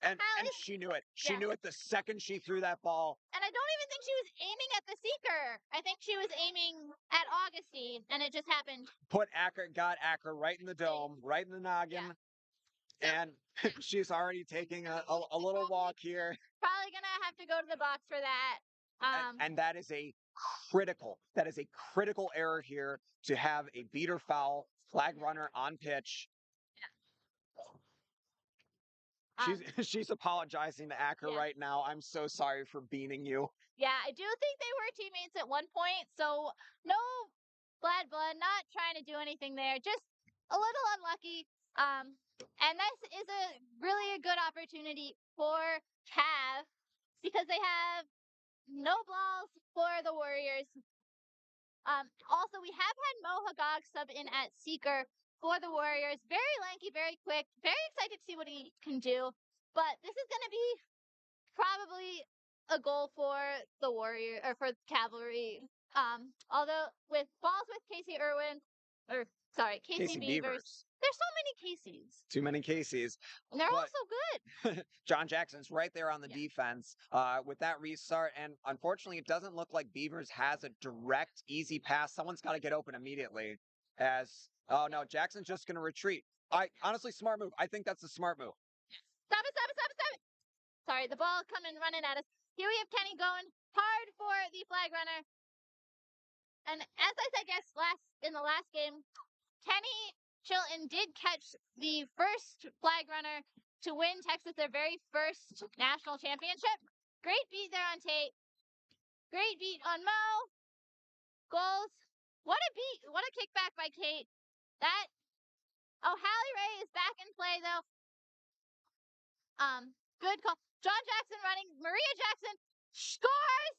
And she knew it. She knew it the second she threw that ball. And I don't even think she was aiming at the seeker. I think she was aiming at Augustine, and it just happened. Got Acker right in the dome, right in the noggin. Yeah. And she's already taking a little walk here. Probably gonna have to go to the box for that. And that is a critical error here to have a beater foul, flag runner on pitch. She's apologizing to Acker right now. I'm so sorry for beaning you. Yeah, I do think they were teammates at one point, so no bad blood, not trying to do anything there. Just a little unlucky. And this is really a good opportunity for Cav because they have no balls for the Warriors. Also, we have had Mo Hagag sub in at Seeker for the Warriors. Very lanky, very quick. Very excited to see what he can do. But this is going to be probably a goal for the Warrior or for Cavalry. Although with balls with Casey Beavers. There's so many Caseys. Too many Caseys. And they're all so good. John Jackson's right there on the defense with that restart. And unfortunately, it doesn't look like Beavers has a direct, easy pass. Someone's got to get open immediately. Oh no, Jackson's just going to retreat. Honestly, smart move. I think that's a smart move. Stop it. Sorry, the ball coming running at us. Here we have Kenny going hard for the flag runner. And as I said, in the last game, Kenny Chilton did catch the first flag runner to win Texas their very first national championship. Great beat there on Tate. Great beat on Mo. Goals. What a beat. What a kickback by Kate. Hallie Ray is back in play though. Good call. John Jackson running. Maria Jackson scores.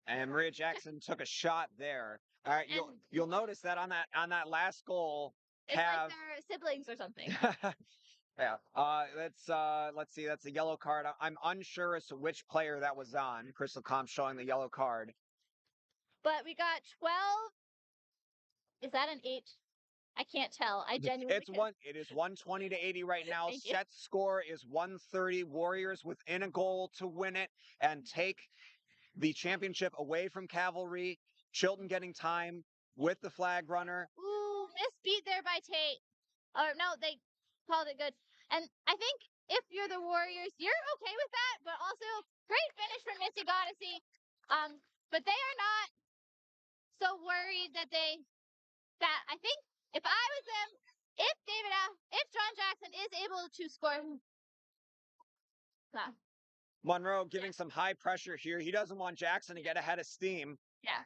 And Maria Jackson took a shot there. All right, And you'll notice that on that last goal, it's like Cav. they're siblings or something. Yeah. Let's see. That's a yellow card. I'm unsure as to which player that was on. Crystal Comp showing the yellow card. But we got 12. Is that an 8? I can't tell. I genuinely can't. It is 120 to 80 right now. Thank you. Set score is 130. Warriors within a goal to win it and take the championship away from Cavalry. Chilton getting time with the flag runner. Ooh, missed beat there by Tate. Or no, they called it good. And I think if you're the Warriors, you're okay with that. But also, great finish from Missy Goddessy. But they are not so worried that I think if I was them, if John Jackson is able to score, Monroe giving some high pressure here. He doesn't want Jackson to get ahead of steam. yeah.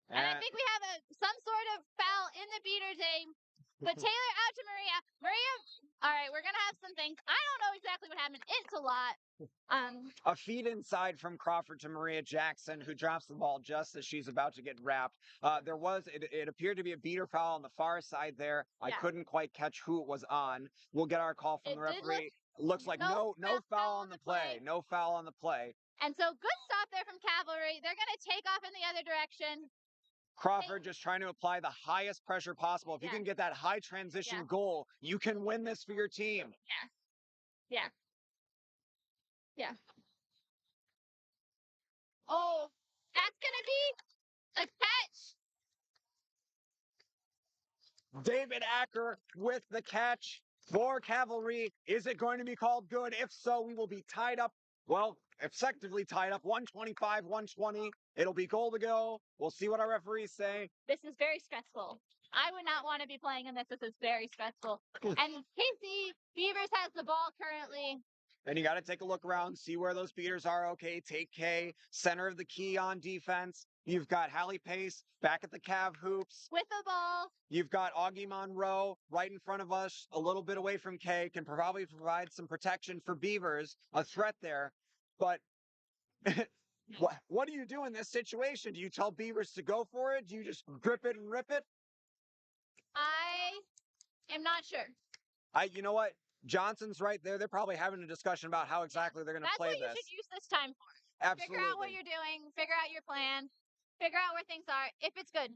And I think we have some sort of foul in the beater game. But Taylor out to Maria. All right, we're gonna have some things. I don't know exactly what happened. It's a lot. A feed inside from Crawford to Maria Jackson, who drops the ball just as she's about to get wrapped. It appeared to be a beater foul on the far side there. I couldn't quite catch who it was on. We'll get our call from the referee. Looks like no foul on the play. No foul on the play. And so good stop there from Cavalry. They're gonna take off in the other direction. Crawford just trying to apply the highest pressure possible. If you can get that high transition goal, you can win this for your team. Yeah. Oh, that's gonna be a catch. David Acker with the catch for Cavalry. Is it going to be called good? If so, we will be tied up. Well, effectively tied up 125, 120. It'll be goal to go. We'll see what our referees say. This is very stressful. I would not want to be playing in this. This is very stressful. And Casey Beavers has the ball currently. And you got to take a look around, see where those beaters are. Okay, take K, center of the key on defense. You've got Hallie Pace back at the Cav hoops. With the ball. You've got Augie Monroe right in front of us, a little bit away from K, can probably provide some protection for Beavers, a threat there. But what do you do in this situation? Do you tell Beavers to go for it? Do you just grip it and rip it? I am not sure. You know what? Johnson's right there. They're probably having a discussion about how exactly they're going to play this. That's what you should use this time for. Absolutely. Figure out what you're doing. Figure out your plan. Figure out where things are. If it's good.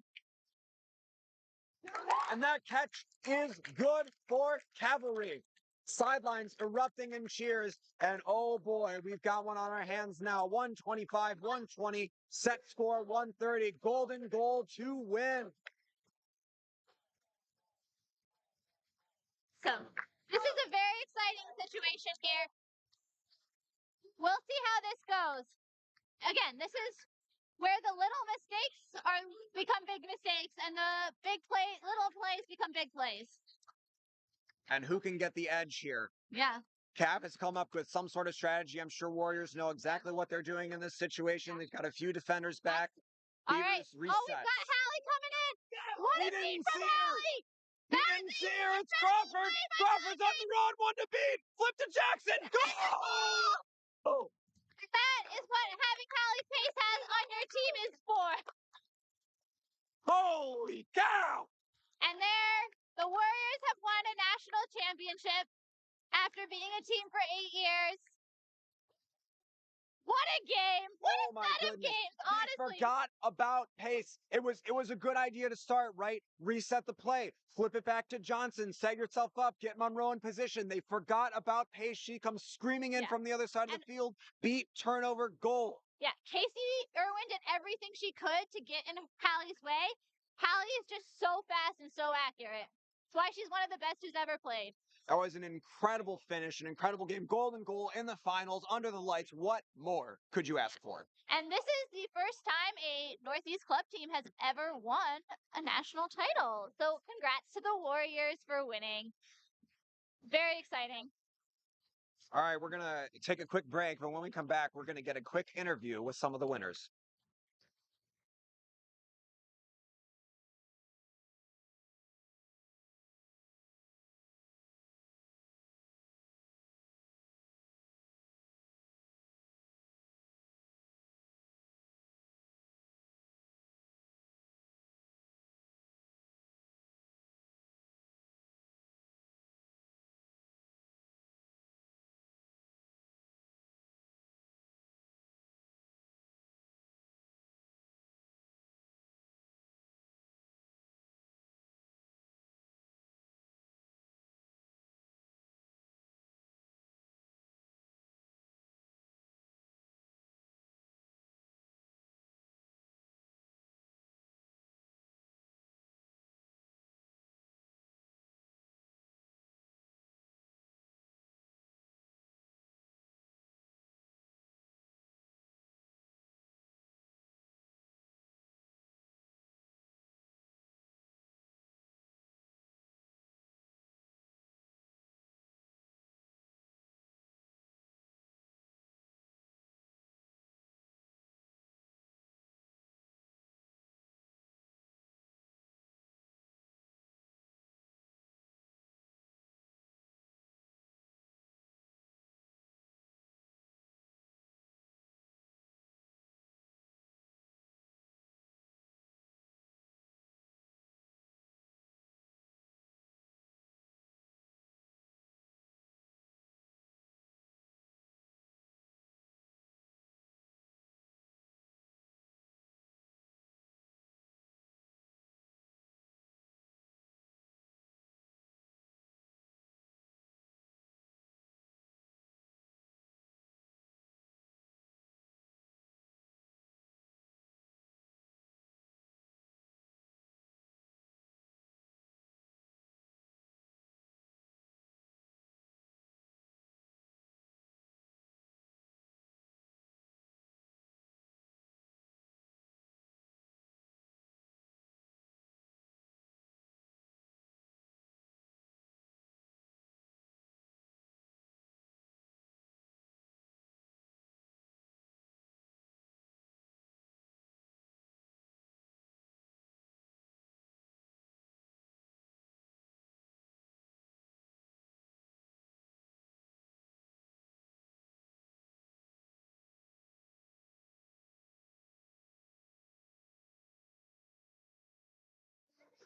And that catch is good for Cavalry. Sidelines erupting in cheers. And oh boy, we've got one on our hands now. 125, 120. Set score 130. Golden goal to win. So, this is a very exciting situation here. We'll see how this goes. Again, this is where the little mistakes become big mistakes and the little plays become big plays. And who can get the edge here? Yeah. Cav has come up with some sort of strategy. I'm sure Warriors know exactly what they're doing in this situation. They've got a few defenders back. All right. Reset. Oh, we've got Hallie coming in. What a feed from Hallie! He didn't see her. It's Crawford. Crawford's on the road. One to beat. Flip to Jackson. Goal! Oh. That is what having Hallie Pace has on your team is for. Holy cow! And there, the Warriors have won a national championship after being a team for 8 years. What a game! What a set of games, honestly. They forgot about Pace. It was a good idea to start, right? Reset the play. Flip it back to Johnson. Set yourself up. Get Monroe in position. They forgot about Pace. She comes screaming in from the other side of the field. Beat, turnover, goal. Yeah, Casey Irwin did everything she could to get in Hallie's way. Hallie is just so fast and so accurate. That's why she's one of the best who's ever played. That was an incredible finish, an incredible game. Golden goal in the finals, under the lights. What more could you ask for? And this is the first time a Northeast club team has ever won a national title. So congrats to the Warriors for winning. Very exciting. All right, we're going to take a quick break, but when we come back, we're going to get a quick interview with some of the winners.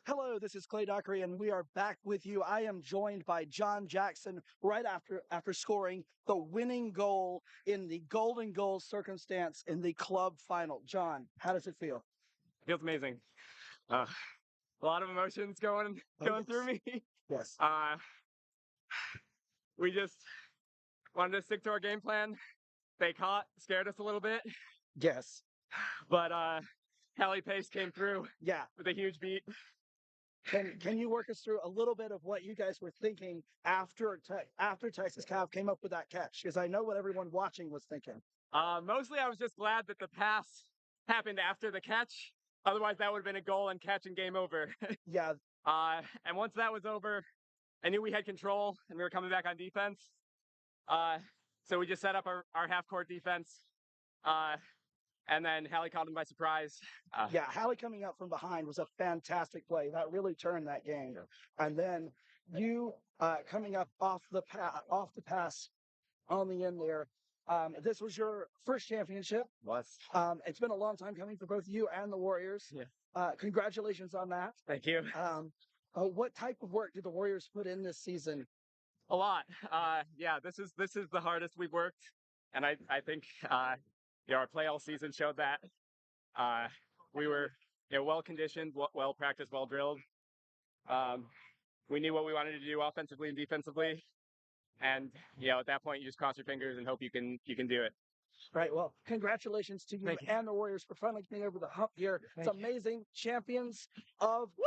Hello, this is Clay Dockery, and we are back with you. I am joined by John Jackson right after scoring the winning goal in the golden goal circumstance in the club final. John, how does it feel? Feels amazing. A lot of emotions going through me. Yes. We just wanted to stick to our game plan. They scared us a little bit, Yes. but Hallie Pace came through Yeah. with a huge beat. Can you work us through a little bit of what you guys were thinking after Texas Cav came up with that catch? Because I know what everyone watching was thinking. Mostly, I was just glad that the pass happened after the catch. Otherwise, that would have been a goal and catch and game over. Yeah. And once that was over, I knew we had control and we were coming back on defense. So we just set up our half-court defense. And then Hallie caught him by surprise. Yeah, Hallie coming up from behind was a fantastic play. That really turned that game. And then you coming up off the pass on the end there. This was your first championship. It's been a long time coming for both you and the Warriors. Yeah. Congratulations on that. Thank you. What type of work did the Warriors put in this season? A lot. Yeah, this is the hardest we've worked, and I think our play all season showed that. We were well conditioned, well practiced, well drilled. We knew what we wanted to do offensively and defensively, and at that point you just cross your fingers and hope you can do it. Right. Well, congratulations to you and the Warriors for finally getting over the hump here. It's amazing. Champions of Woo!